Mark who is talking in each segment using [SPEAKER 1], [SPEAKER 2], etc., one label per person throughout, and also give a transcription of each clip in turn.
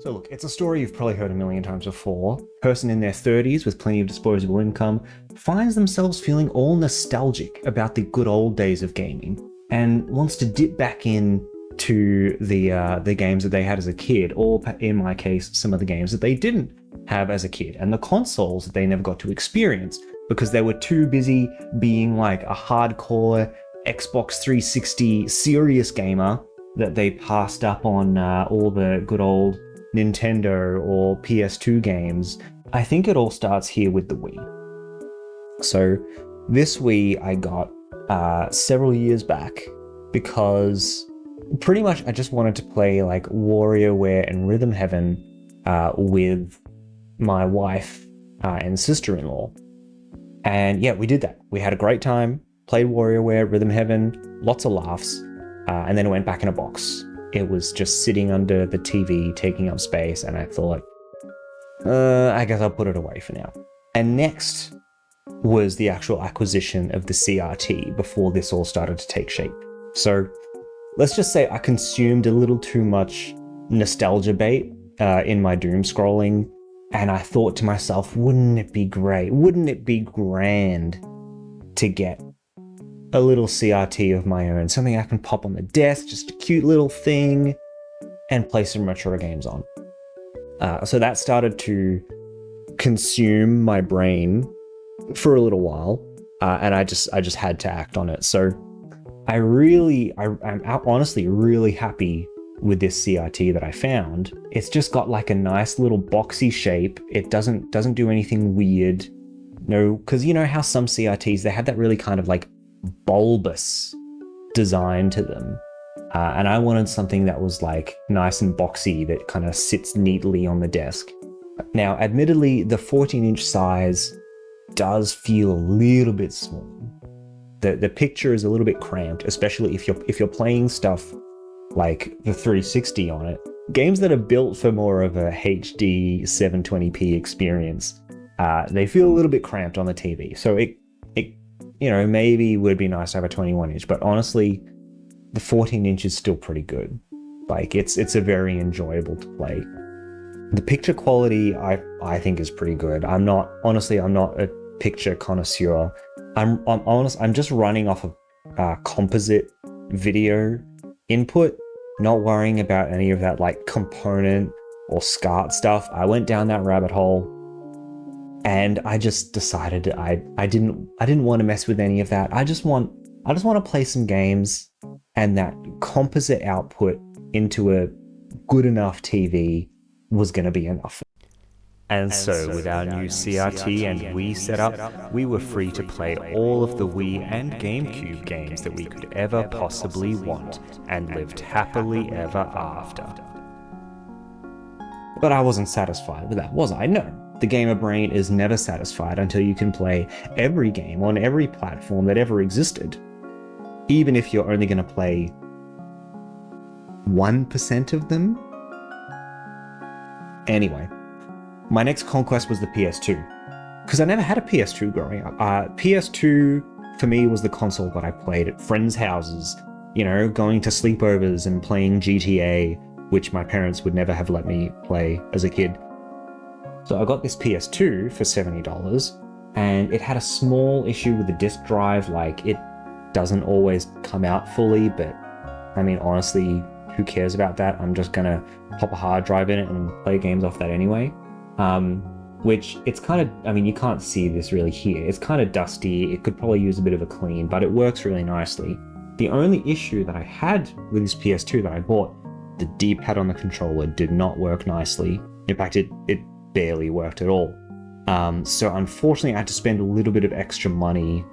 [SPEAKER 1] So look, it's a story you've probably heard a million times before. Person in their 30s with plenty of disposable income finds themselves feeling all nostalgic about the good old days of gaming and wants to dip back in to the games that they had as a kid, or in my case, some of the games that they didn't have as a kid, and the consoles that they never got to experience because they were too busy being like a hardcore Xbox 360 serious gamer that they passed up on all the good old Nintendo or PS2 games. I think it all starts here with the Wii. So this Wii I got several years back because pretty much I just wanted to play like WarioWare and Rhythm Heaven with my wife and sister-in-law. And yeah, we did that. We had a great time, played WarioWare, Rhythm Heaven, lots of laughs, and then it went back in a box. It was just sitting under the TV, taking up space, and I thought, I guess I'll put it away for now. And next was the actual acquisition of the CRT before this all started to take shape. So let's just say I consumed a little too much nostalgia bait in my doom scrolling, and I thought to myself, wouldn't it be great? Wouldn't it be grand to get a little CRT of my own, something I can pop on the desk, just a cute little thing, and play some retro games on. So that started to consume my brain for a little while, and I just had to act on it. So I'm honestly really happy with this CRT that I found. It's just got like a nice little boxy shape. It doesn't do anything weird. No, because you know how some CRTs, they have that really kind of like bulbous design to them. And I wanted something that was like nice and boxy that kind of sits neatly on the desk. Now, admittedly, the 14-inch size does feel a little bit small. The picture is a little bit cramped, especially if you're playing stuff like the 360 on it. Games that are built for more of a HD 720p experience, they feel a little bit cramped on the TV. So it maybe would be nice to have a 21-inch, but honestly, the 14-inch is still pretty good. Like it's a very enjoyable to play. The picture quality I think is pretty good. I'm not a picture connoisseur. I'm just running off of composite video input, not worrying about any of that like component or SCART stuff. I went down that rabbit hole and I just decided I didn't want to mess with any of that. I just want to play some games, and that composite output into a good enough TV was going to be enough. And so with our new CRT and Wii setup, we were free to play all of the Wii and GameCube games that we could ever possibly want, and lived happily ever after. But I wasn't satisfied with that, was I? No. The gamer brain is never satisfied until you can play every game on every platform that ever existed, even if you're only going to play 1% of them. Anyway, my next conquest was the PS2, because I never had a PS2 growing up. PS2 for me was the console that I played at friends' houses, going to sleepovers and playing GTA, which my parents would never have let me play as a kid. So I got this PS2 for $70, and it had a small issue with the disk drive. Like, it doesn't always come out fully, but I mean, honestly, who cares about that? I'm just gonna pop a hard drive in it and play games off that anyway. Which it's kind of, you can't see this really here. It's kind of dusty. It could probably use a bit of a clean, but it works really nicely. The only issue that I had with this PS2 that I bought, the D-pad on the controller did not work nicely. In fact, it barely worked at all. So unfortunately, I had to spend a little bit of extra money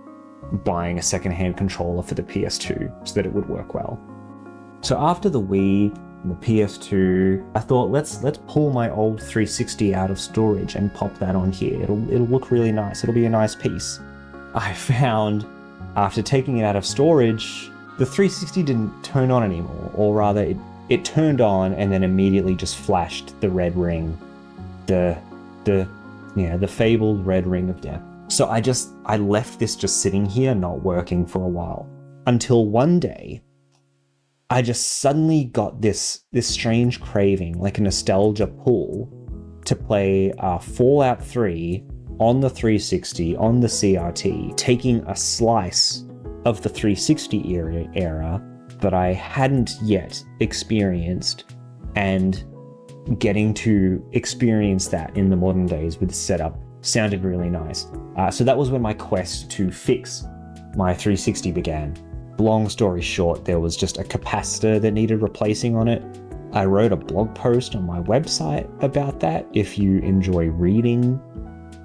[SPEAKER 1] buying a secondhand controller for the PS2 so that it would work well. So after the Wii and the PS2, I thought let's pull my old 360 out of storage and pop that on here. It'll look really nice. It'll be a nice piece. I found after taking it out of storage, the 360 didn't turn on anymore, or rather it turned on and then immediately just flashed the red ring. The fabled red ring of death. So I left this just sitting here not working for a while, until one day I just suddenly got this strange craving, like a nostalgia pull, to play Fallout 3 on the 360, on the CRT, taking a slice of the 360 era that I hadn't yet experienced, and getting to experience that in the modern days with the setup sounded really nice. So that was when my quest to fix my 360 began. Long story short, there was just a capacitor that needed replacing on it. I wrote a blog post on my website about that if you enjoy reading,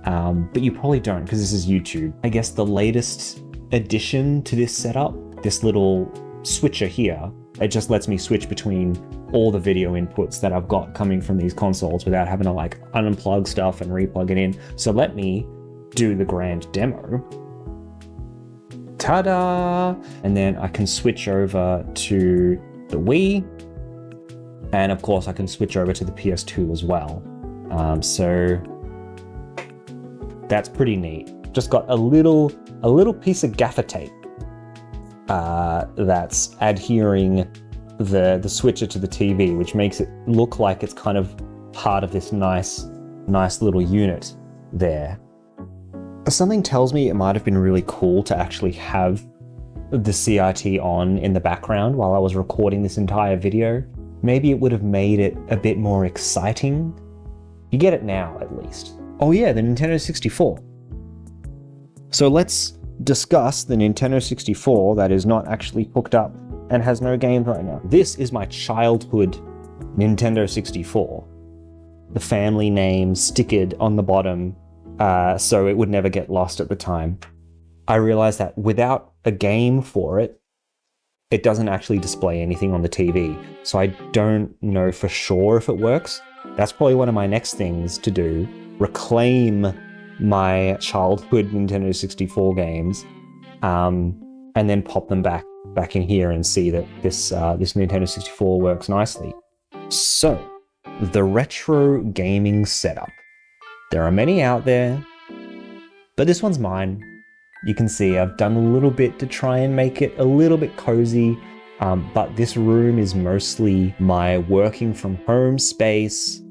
[SPEAKER 1] but you probably don't because this is YouTube. I guess the latest addition to this setup, this little switcher here, it just lets me switch between all the video inputs that I've got coming from these consoles without having to like unplug stuff and replug it in. So let me do the grand demo. Ta-da! And then I can switch over to the Wii. And of course I can switch over to the PS2 as well. So that's pretty neat. Just got a little piece of gaffer tape that's adhering the switcher to the TV, which makes it look like it's kind of part of this nice little unit there. Something tells me it might have been really cool to actually have the CRT on in the background while I was recording this entire video. Maybe it would have made it a bit more exciting. You get it now, at least. Oh yeah, the Nintendo 64. So let's discuss the Nintendo 64 that is not actually hooked up and has no games right now. This is my childhood Nintendo 64. The family name stickered on the bottom, so it would never get lost at the time. I realized that without a game for it, it doesn't actually display anything on the TV. So I don't know for sure if it works. That's probably one of my next things to do. Reclaim my childhood Nintendo 64 games, and then pop them back in here and see that this Nintendo 64 works nicely. So, the retro gaming setup. There are many out there, but this one's mine. You can see I've done a little bit to try and make it a little bit cozy, but this room is mostly my working from home space,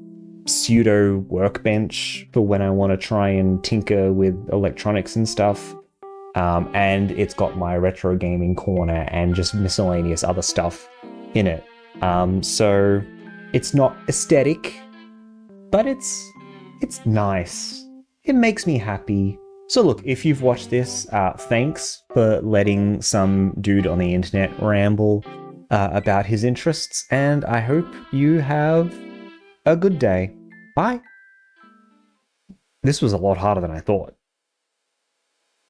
[SPEAKER 1] pseudo workbench for when I want to try and tinker with electronics and stuff. And it's got my retro gaming corner and just miscellaneous other stuff in it. So it's not aesthetic, but it's nice. It makes me happy. So look, if you've watched this, thanks for letting some dude on the internet ramble about his interests, and I hope you have a good day. Bye. This was a lot harder than I thought.